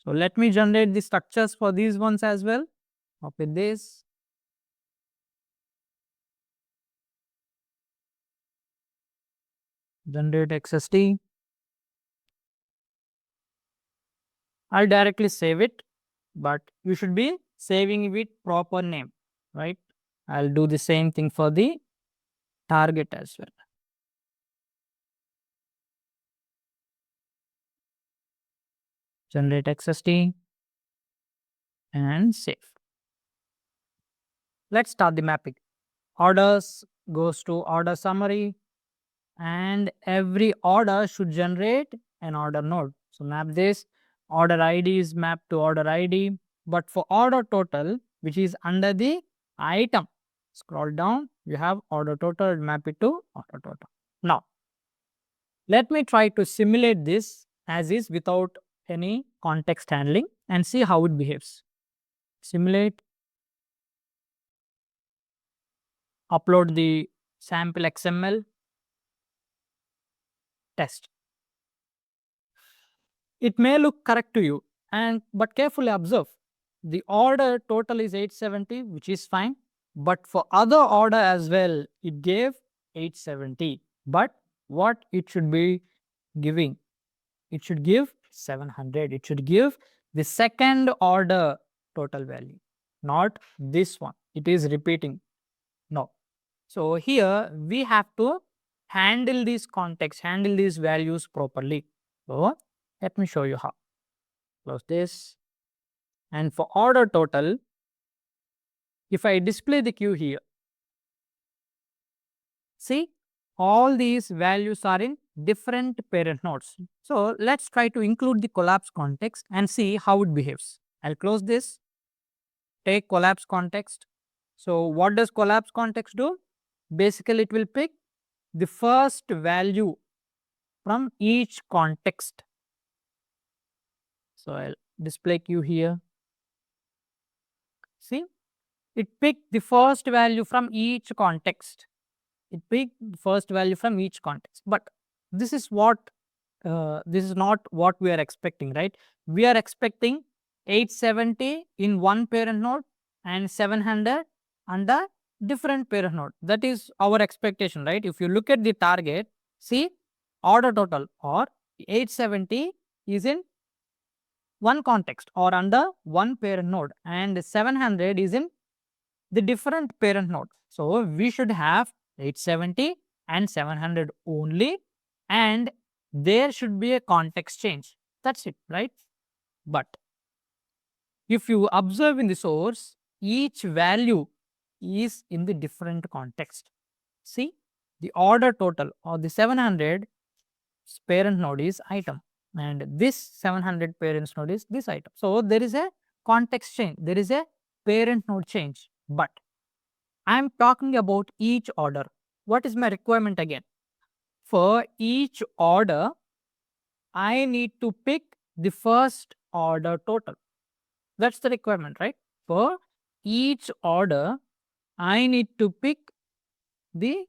So let me generate the structures for these ones as well. Copy this. Generate XST. I'll directly save it, but you should be saving with proper name, right? I'll do the same thing for the target as well. Generate XST and save. Let's start the mapping. Orders goes to order summary, and every order should generate an order node. So map this. Order ID is mapped to order ID, but for order total, which is under the item, scroll down, you have order total, map it to order total. Now, let me try to simulate this as is without any context handling and see how it behaves. Simulate, upload the sample XML, test. It may look correct to you, but carefully observe. The order total is 870, which is fine, but for other order as well, it gave 870. But what it should be giving? It should give 700. It should give the second order total value, not this one. It is repeating. No. So here we have to handle these context, handle these values properly. So let me show you how. Close this. And for order total, if I display the queue here, see all these values are in different parent nodes. So let's try to include the collapse context and see how it behaves. I'll close this, take collapse context. So what does collapse context do? Basically, it will pick the first value from each context. So I'll display queue here. See, it picked the first value from each context. It picked the first value from each context. But this is not what we are expecting, right? We are expecting 870 in one parent node and 700 under different parent node. That is our expectation, right? If you look at the target, see order total or 870 is in one context or under one parent node and 700 is in the different parent node. So we should have 870 and 700 only, and there should be a context change. That's it, right? But if you observe in the source, each value is in the different context. See, the order total or the 700 parent node is item, and this 700 parents node is this item. So there is a context change, there is a parent node change, but I am talking about each order. What is my requirement again? For each order, I need to pick the first order total. That's the requirement, right? For each order, I need to pick the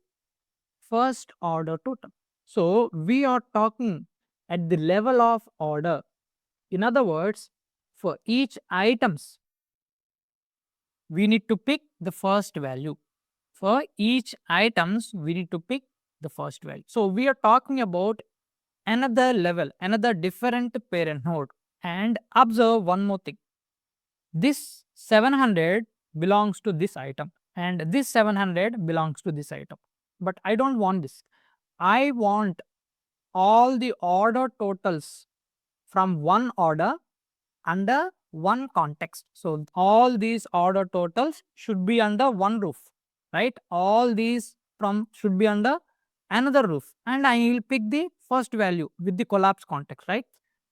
first order total. So we are talking at the level of order. In other words, for each items, we need to pick the first value. For each items, we need to pick the first value. So we are talking about another level, another different parent node. And observe one more thing. This 700 belongs to this item and this 700 belongs to this item. But I don't want this. I want all the order totals from one order under one context. So all these order totals should be under one roof, right? All these should be under another roof, and I will pick the first value with the collapse context, right?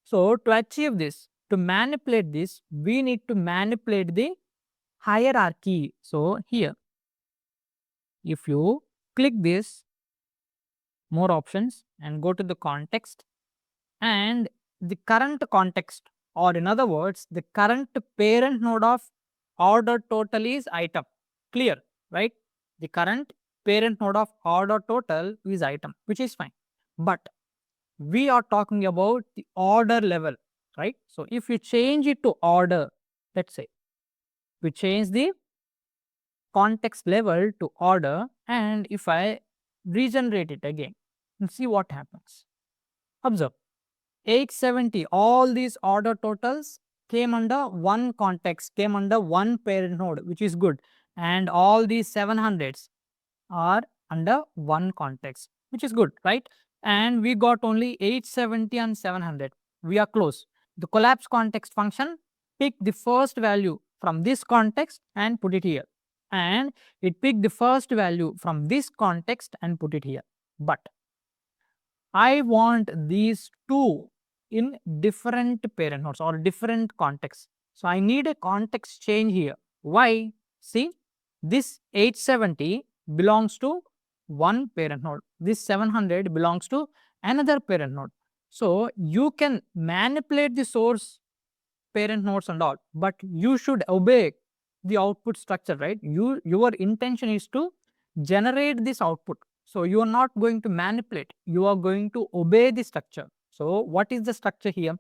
So to achieve this, to manipulate this, we need to manipulate the hierarchy. So here, if you click this, more options, and go to the context, and the current context, or in other words, the current parent node of order total is item. Clear, right? The current parent node of order total is item, which is fine. But we are talking about the order level. right? So if you change it to order, let's say we change the context level to order, and if I regenerate it again and see what happens. Observe 870, all these order totals came under one context, came under one parent node, which is good, and all these 700s are under one context, which is good, right? And we got only 870 and 700. We are close. The collapse context function pick the first value from this context and put it here, and it picked the first value from this context and put it here. But I want these two in different parent nodes or different contexts. So I need a context change here. Why? See, this 870 belongs to one parent node. This 700 belongs to another parent node. So you can manipulate the source parent nodes and all, but you should obey the output structure, right? Your intention is to generate this output. So you are not going to manipulate, you are going to obey the structure. So what is the structure here?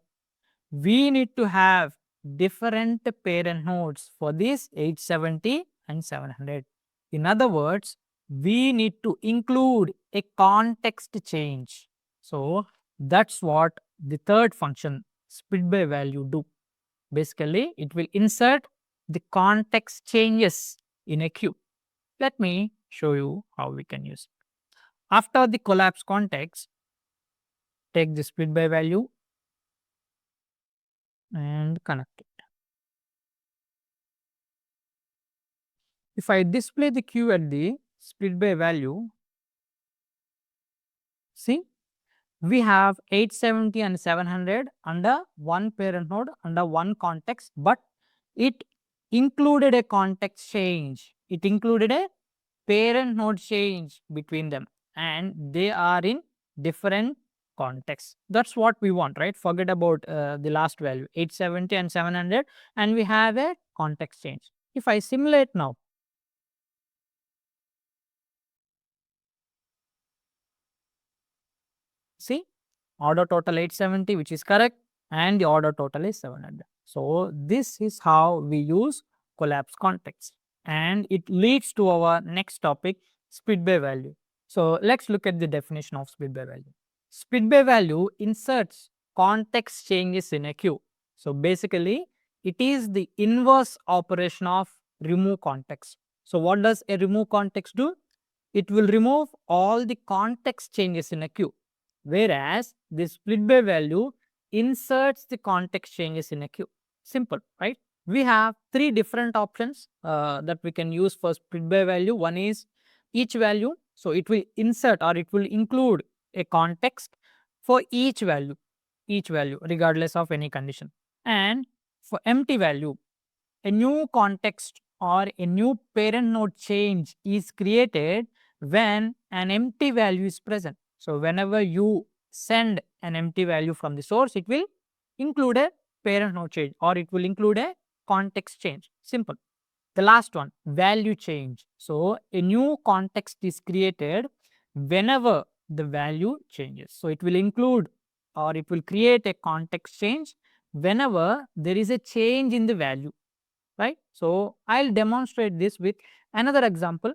We need to have different parent nodes for this 870 and 700. In other words, we need to include a context change. So that's what the third function split by value do. Basically, it will insert the context changes in a queue. Let me show you how we can use it. After the collapse context, take the split by value and connect it. If I display the queue at the split by value, see, we have 870 and 700 under one parent node under one context, but it included a context change. It included a parent node change between them, and they are in different contexts. That's what we want, right? Forget about the last value 870 and 700, and we have a context change. If I simulate now, see, order total 870, which is correct, and the order total is 700. So this is how we use collapse context, and it leads to our next topic, split by value. So let's look at the definition of split by value. Split by value inserts context changes in a queue. So basically, it is the inverse operation of remove context. So what does a remove context do? It will remove all the context changes in a queue, whereas the split by value inserts the context changes in a queue. Simple, right? We have three different options that we can use for split by value. One is each value. So it will insert or it will include a context for each value regardless of any condition. And for empty value, a new context or a new parent node change is created when an empty value is present. So whenever you send an empty value from the source, it will include a parent node change or it will include a context change. Simple. The last one, value change. So a new context is created whenever the value changes. So it will include or it will create a context change whenever there is a change in the value, right? So I'll demonstrate this with another example.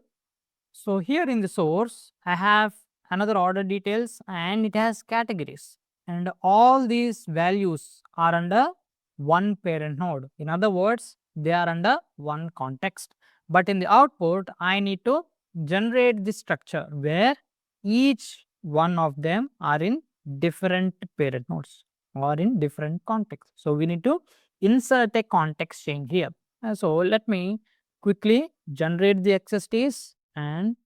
So here in the source, I have another order details and it has categories, and all these values are under one parent node. In other words, they are under one context. But in the output, I need to generate this structure where each one of them are in different parent nodes or in different contexts. So we need to insert a context change here. So let me quickly generate the XSTs and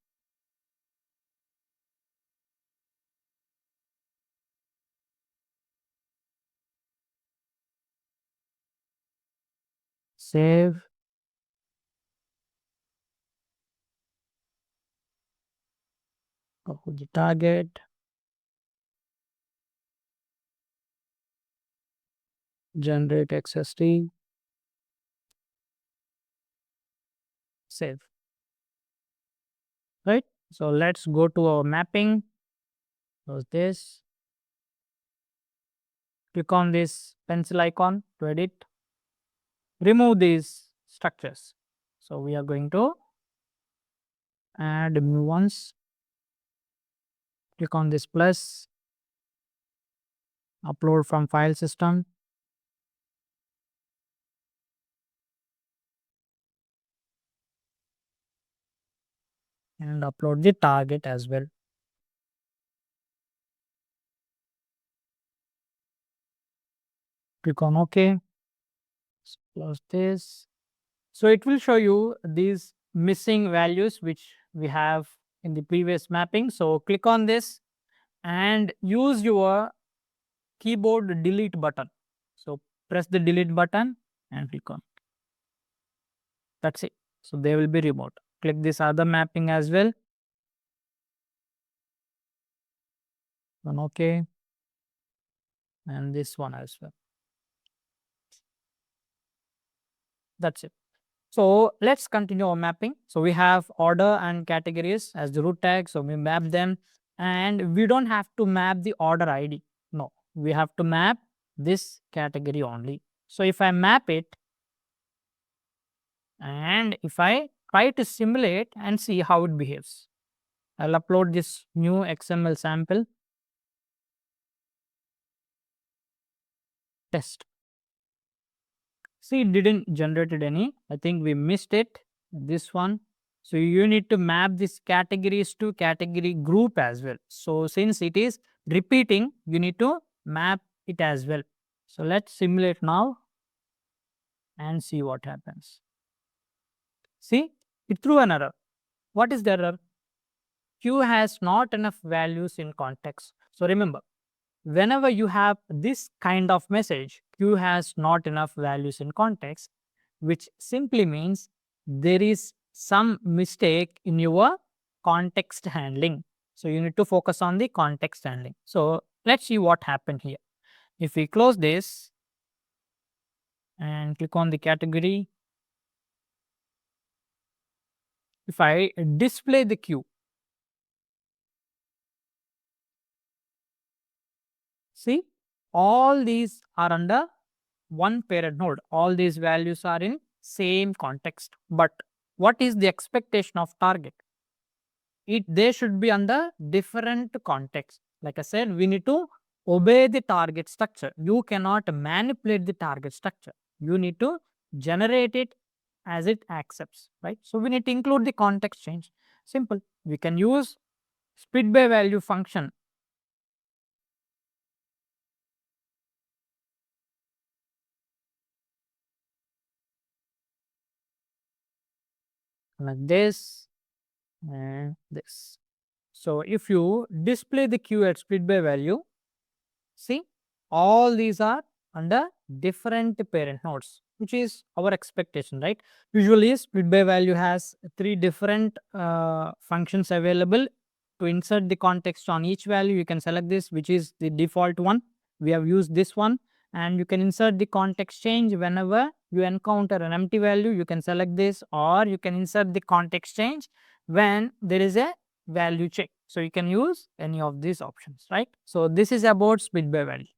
save. Go to the target, generate XST, save, right? So let's go to our mapping. So this, Click on this pencil icon to edit. Remove these structures. So we are going to add new ones. Click on this plus, upload from file system, and upload the target as well. Click on OK. Close this. So it will show you these missing values which we have in the previous mapping. So click on this and use your keyboard delete button. So press the delete button and click on. That's it. So they will be removed. Click this other mapping as well. Then OK. And this one as well. That's it. So let's continue our mapping. So we have order and categories as the root tag. So we map them and we don't have to map the order ID. No, we have to map this category only. So if I map it and if I try to simulate and see how it behaves, I'll upload this new XML sample test. See, it didn't generated any. I think we missed it. This one. So you need to map these categories to category group as well. So since it is repeating, you need to map it as well. So let's simulate now and see what happens. See, it threw an error. What is the error? Q has not enough values in context. So remember, whenever you have this kind of message, Q has not enough values in context, which simply means there is some mistake in your context handling. So you need to focus on the context handling. So let's see what happened here. If we close this and click on the category, if I display the Q, see, all these are under one parent node. All these values are in same context. But what is the expectation of target? They should be under different context. Like I said, we need to obey the target structure. You cannot manipulate the target structure. You need to generate it as it accepts, right? So we need to include the context change. Simple. We can use splitByValue function like this and this. So if you display the Q at splitByValue, see, all these are under different parent nodes, which is our expectation, right? Usually splitByValue has three different functions available. To insert the context on each value, you can select this, which is the default one. We have used this one, and you can insert the context change whenever you encounter an empty value. You can select this, or you can insert the context change when there is a value check. So you can use any of these options, right? So this is about splitByValue.